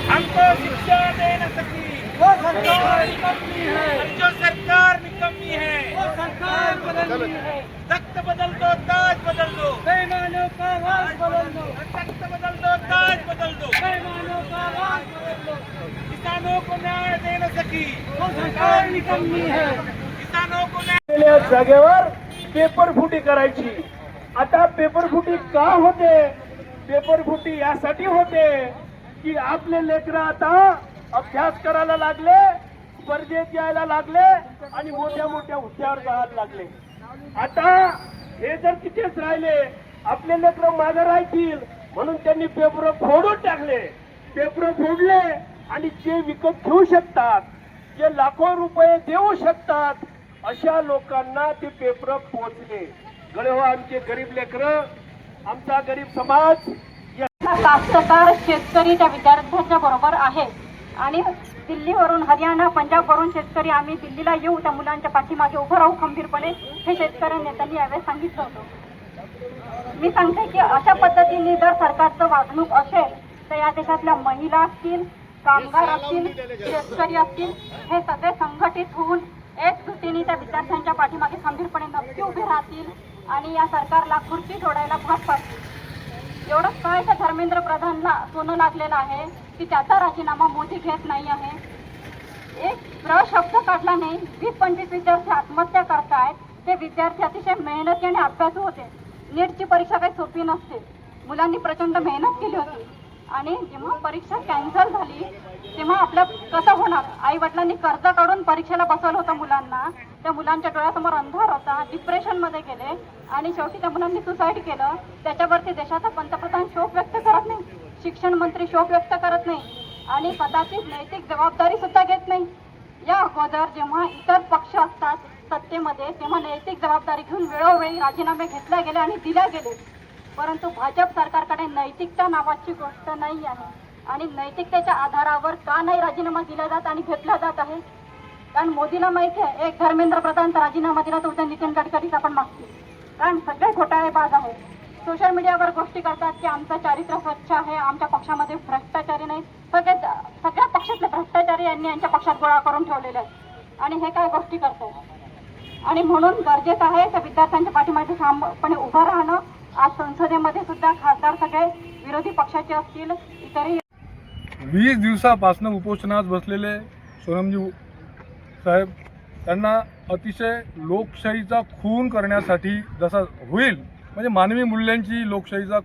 हमको शिक्षा दे न सकी वो सरकार निकम्मी है, जो सरकार निकम्मी है वो सरकार बदलनी है। तख्त बदल दो ताज बदल दो, बेईमानों का राज बदल दो, तख्त बदल दो ताज बदल दो, बेईमानों का राज बदल दो। किसानों को न्याय दे न सकी वो सरकार निकम्मी है। किसानों को न्याय केलेल्या जागेवर पेपर फुटी करायची। आता पेपर फुटी का होते? पेपर फुटी यासाठी होते की आपले लेकरं आता अभ्यास करायला लागले, स्पर्धेत यायला लागले आणि मोठ्या मोठ्या हुद्द्यावर जायला लागले। आता हे जर तिथेच राहिले, आपले लेकरं मागे राहतील म्हणून त्यांनी पेपर फोडून टाकले। पेपर फोडले आणि जे विकत घेऊ शकतात, जे लाखो रुपये देऊ शकतात, अशा लोकांना ते पेपर पोहोचले। गळे हो आमचे गरीब लेकरं, आमचा गरीब समाज कास्तकार शेतकरी त्या विद्यार्थ्यांच्या बरोबर आहे आणि दिल्लीवरून हरियाणा पंजाबवरून शेतकरी आम्ही दिल्लीला येऊ त्या मुलांच्या पाठीमागे उभं राहू खंबीरपणे, हे शेतकरी नेत्यांनी यावेळेस सांगितलं होतं। मी सांगते की अशा पद्धतीने जर सरकारचं वागणूक असेल तर या देशातल्या महिला असतील, कामगार असतील, शेतकरी असतील, हे सगळे संघटित होऊन एकजुटीने त्या विद्यार्थ्यांच्या पाठीमागे खंबीरपणे नक्की उभे राहतील आणि या सरकारला खुर्ची सोडायला भाग पाडतील। एवढं कळायचं धर्मेंद्र प्रधानला सोनं लागलेलं आहे की त्याचा राजीनामा मोदी घेत नाही आहे। एक शब्द काढला नाही। 20-25 विद्यार्थी आत्महत्या करतायत। ते विद्यार्थी अतिशय मेहनती आणि अभ्यासू होते। नीटची परीक्षा काही सोपी नसते। मुलांनी प्रचंड मेहनत केली होती आणि जेव्हा परीक्षा कॅन्सल झाली तेव्हा आपलं कसं होणार? आई वडिलांनी कर्ज काढून परीक्षेला बसवलं होतं मुलांना। त्या मुलांच्या डोळ्यासमोर अंधार होता, डिप्रेशनमध्ये गेले आणि शेवटी त्या मुलांनी सुसाईड केलं। त्याच्यावरती देशाचा पंतप्रधान शोक व्यक्त करत नाही, शिक्षण मंत्री शोक व्यक्त करत नाही आणि कदाचित नैतिक जबाबदारी सुद्धा घेत नाही। या अगोदर जेव्हा इतर पक्ष असतात सत्तेमध्ये तेव्हा नैतिक जबाबदारी घेऊन वेळोवेळी राजीनामे घेतले गेले आणि दिले गेले, परंतु भाजप सरकारकडे नैतिकता नावाची गोष्ट नाही आहे आणि नैतिकतेच्या आधारावर का नाही राजीनामा दिला जात आणि घेतला जात आहे? कारण मोदीला माहिती आहे एक धर्मेंद्र प्रधानचा राजीनामा दिला तर उद्या नितीन गडकरीचा पण मागतील, कारण सगळे घोटाळेबाज आहेत। सोशल मीडियावर गोष्टी करतात की आमचं चारित्र्य स्वच्छ आहे, आमच्या पक्षामध्ये भ्रष्टाचारी नाही। सगळ्या पक्षातले भ्रष्टाचारी यांनी यांच्या पक्षात गोळा करून ठेवलेले आहेत आणि हे काय गोष्टी करतात। आणि म्हणून गरजेचं आहे त्या विद्यार्थ्यांच्या पाठीमागे ठामपणे उभं राहणं। आज संसदेमध्ये सुद्धा खासदार सगळे विरोधी पक्षाचे असतील, इतरही 20 दिवसापासून उपोषणात बसलेले सोनमजी साहेब, त्यांना अतिशय लोकशाहीचा खून करण्यासाठी जसा होईल म्हणजे मानवी मूल्यांची लोकशाहीचा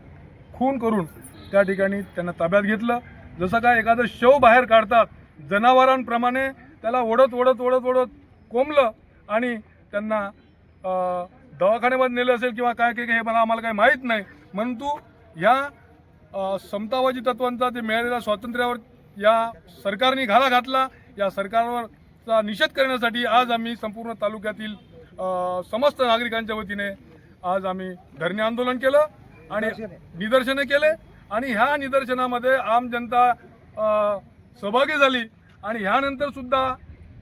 खून करून त्या ठिकाणी त्यांना ताब्यात घेतलं। जसं काय एखादं शव बाहेर काढतात जनावरांप्रमाणे त्याला ओढत ओढत ओढत ओढत कोंबलं आणि त्यांना दवाखान्यामध्ये नेलं असेल किंवा काय काय हे आम्हाला काही माहीत नाही, परंतु ह्या समतावादी तत्वांचा ते मिळालेल्या स्वातंत्र्यावर या सरकारने घाला घातला। या सरकारवरचा निषेध करण्यासाठी आज आम्ही संपूर्ण तालुक्यातील समस्त नागरिकांच्या वतीने आज आम्ही धरणे आंदोलन केलं आणि निदर्शने केले आणि ह्या निदर्शनामध्ये आम जनता सहभागी झाली। आणि ह्यानंतर सुद्धा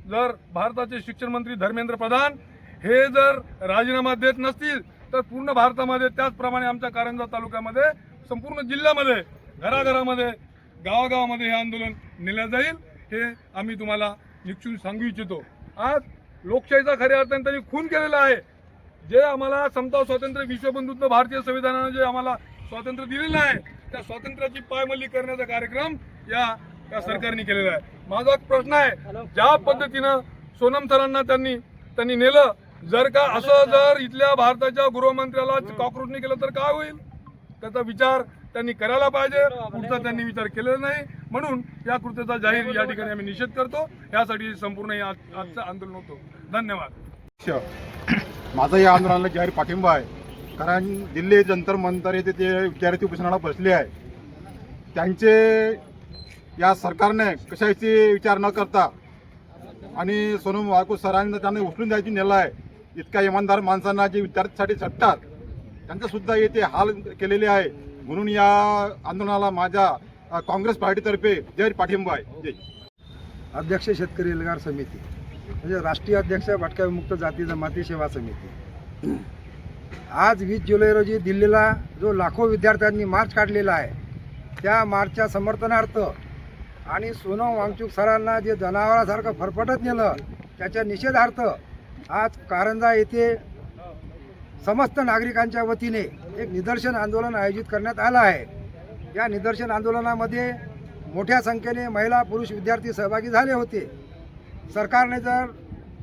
जर भारताचे शिक्षण मंत्री धर्मेंद्र प्रधान हे जर राजीनामा देत नसतील तर पूर्ण भारतामध्ये त्याचप्रमाणे आमच्या कारंजा तालुक्यामध्ये संपूर्ण जिल्ह्यामध्ये घराघरामध्ये गावागावामध्ये हे आंदोलन नेलं जाईल, हे आम्ही तुम्हाला निश्चित सांगू इच्छितो। आज लोकशाहीचा खऱ्या अर्थाने त्यांनी खून केलेला आहे। जे आम्हाला समता स्वातंत्र्य विश्वबंधूत्व भारतीय संविधानाने जे आम्हाला स्वातंत्र्य दिलेलं आहे त्या स्वातंत्र्याची पायमल्ली करण्याचा कार्यक्रम या सरकारने केलेला आहे। माझा एक प्रश्न आहे, ज्या पद्धतीनं सोनम सरांना त्यांनी नेलं, जर का असं जर इथल्या भारताच्या गृहमंत्र्याला कॉक्रोचने केलं तर काय होईल? त्याचा विचार त्यांनी करायला पाहिजे। पुढचा त्यांनी विचार केलेला नाही, म्हणून या कृत्याचा जाहीर या ठिकाणी आम्ही निषेध करतो। यासाठी संपूर्ण आजचं आंदोलन होतो। धन्यवाद। माझा या आंदोलनाला जाहीर पाठिंबा आहे, कारण दिल्ली जंतर मंतर येथे ते विद्यार्थी उपोषणाला बसले आहे। त्यांचे या सरकारने कशाची विचार न करता आणि सोनम वाळकू सरांनी त्यांना उचलून द्यायची नेलं आहे। इतक्या इमानदार माणसांना जे विद्यार्थ्यांसाठी झटतात त्यांच्यासुद्धा येथे हाल केलेले आहे। म्हणून या आंदोलनाला माझ्या काँग्रेस पार्टीतर्फे जाहीर पाठिंबा आहे। जय अध्यक्ष शेतकरी एल्गार समिती म्हणजे राष्ट्रीय अध्यक्ष भटक्या विमुक्त जाती जमाती सेवा समिती। आज 20 जुलै रोजी दिल्लीला जो लाखो विद्यार्थ्यांनी मार्च काढलेला आहे त्या मार्चच्या समर्थनार्थ आणि सोनम वांगचूक सरांना जे जनावरासारखं फरफटत नेलं त्याच्या निषेधार्थ आज कारंजा येथे समस्त नागरिकांच्या वतीने एक निदर्शन आंदोलन आयोजित करण्यात आलं आहे. या निदर्शन आंदोलनामध्ये मोठ्या संख्येने महिला पुरुष विद्यार्थी सहभागी झाले होते. सरकारने जर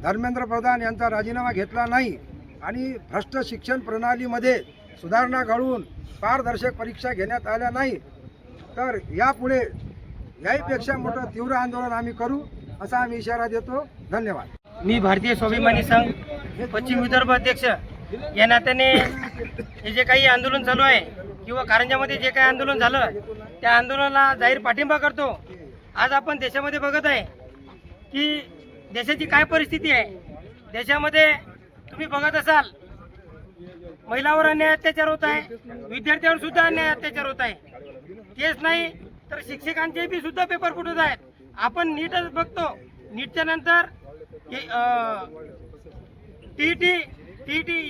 धर्मेंद्र प्रधान यांचा राजीनामा घेतला नाही आणि भ्रष्ट शिक्षण प्रणालीमध्ये सुधारणा घडवून पारदर्शक परीक्षा घेण्यात आल्या नाही तर यापुढे याहीपेक्षा मोठं तीव्र आंदोलन आम्ही करू असा आम्ही इशारा देतो. धन्यवाद. मी भारतीय स्वाभिमानी संघ पश्चिम विदर्भ अध्यक्ष या नात्याने हे जे काही आंदोलन चालू आहे किंवा कारंजामध्ये जे काही आंदोलन झालं त्या आंदोलनाला जाहीर पाठिंबा करतो. आज आपण देशामध्ये बघत आहे की देशाची काय परिस्थिती आहे. देशामध्ये तुम्ही बघत असाल महिलांवर अन्याय अत्याचार होत आहे, विद्यार्थ्यांवर सुद्धा अन्याय अत्याचार होत आहे. तेच नाही तर शिक्षकांचे बी सुद्धा पेपर फुटत आहेत. आपण नीटच बघतो, नीटच्या नंतर टीईटी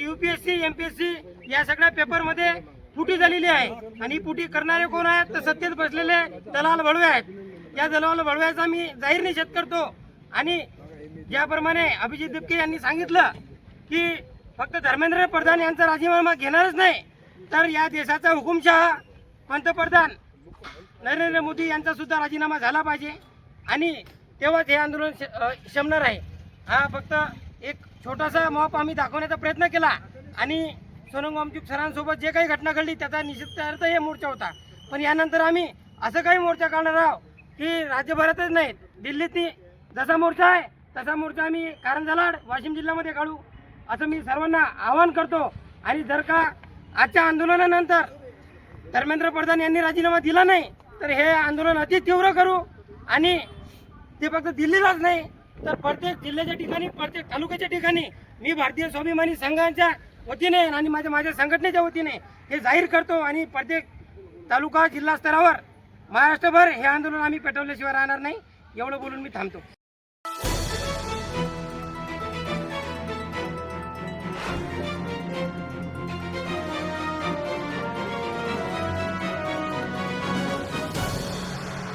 UPSC MPSC या सगळ्या पेपरमध्ये फुटी झालेली आहे आणि फुटी करणारे कोण आहेत तर सत्तेत बसलेले दलाल भडवे आहेत. या दलाल भडव्याचा मी जाहीर निषेध करतो. आणि ज्याप्रमाणे अभिजित दिपके यांनी सांगितलं की फक्त धर्मेंद्र प्रधान यांचा राजीनामा घेणारच नाही तर या देशाचा हुकुमशहा पंतप्रधान नरेंद्र मोदी यांचा सुद्धा राजीनामा झाला पाहिजे आणि तेव्हाच हे आंदोलन शमणार आहे. हा फक्त एक छोटासा मॉप आम्ही दाखवण्याचा प्रयत्न केला आणि सोनम वांगचूक सरांसोबत जे काही घटना घडली त्याचा निषेधार्थ हे मोर्चा होता. पण यानंतर आम्ही असं काही मोर्चा काढणार आहोत की राज्यभरातच नाही, दिल्लीत जसा मोर्चा आहे तसा मोर्चा आम्ही कारंजा वाशिम जिल्ह्यामध्ये काढू असं मी सर्वांना आवाहन करतो. आणि जर का आजच्या आंदोलनानंतर धर्मेंद्र प्रधान यांनी राजीनामा दिला नाही तर हे आंदोलन अति तीव्र करू आणि ते फक्त दिल्लीलाच नाही तर प्रत्येक जिल्ह्याच्या ठिकाणी प्रत्येक तालुक्याच्या ठिकाणी मी भारतीय स्वाभिमानी संघाच्या वतीने आणि माझ्या संघटनेच्या वतीने हे जाहीर करतो आणि प्रत्येक तालुका जिल्हा स्तरावर महाराष्ट्रभर हे आंदोलन आम्ही पेटवल्याशिवाय राहणार नाही. एवढं बोलून मी थांबतो.